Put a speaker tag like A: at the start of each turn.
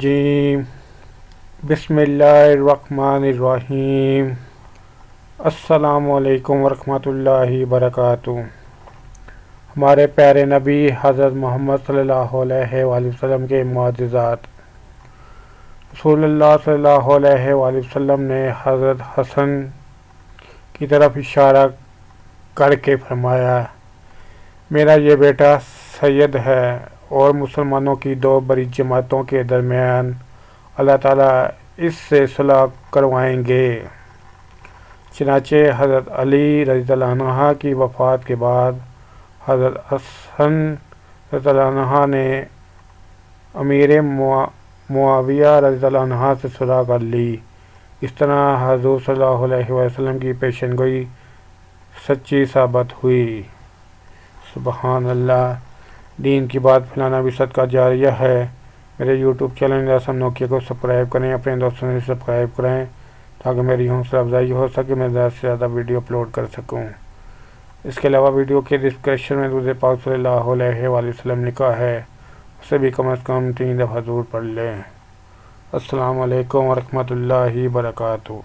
A: جی بسم اللہ الرحمن الرحیم۔ السلام علیکم ورحمۃ اللہ وبرکاتہ۔ ہمارے پیارے نبی حضرت محمد صلی اللہ علیہ وآلہ وسلم کے معجزات۔ رسول اللہ صلی اللہ علیہ وآلہ وسلم نے حضرت حسن کی طرف اشارہ کر کے فرمایا، میرا یہ بیٹا سید ہے اور مسلمانوں کی دو بڑی جماعتوں کے درمیان اللہ تعالیٰ اس سے صلح کروائیں گے۔ چنانچہ حضرت علی رضی اللہ عنہ کی وفات کے بعد حضرت حسن رضی اللہ عنہ نے امیر معاویہ رضی اللہ عنہ سے صلح کر لی۔ اس طرح حضور صلی اللہ علیہ وسلم کی پیشن گوئی سچی ثابت ہوئی۔ سبحان اللہ۔ دین کی بات پھیلانا بھی صدقہ جاریہ ہے۔ میرے یوٹیوب چینل رسم نوکیا کو سبسکرائب کریں، اپنے دوستوں سے سبسکرائب کریں تاکہ میری حوصلہ افزائی ہو سکے، میں زیادہ سے زیادہ ویڈیو اپلوڈ کر سکوں۔ اس کے علاوہ ویڈیو کے ڈسکرپشن میں درود پاک صلی اللہ علیہ وآلہ وسلم لکھا ہے، اسے بھی کم از کم 3 دفعہ ضرور پڑھ لیں۔ السلام علیکم ورحمۃ اللہ وبرکاتہ۔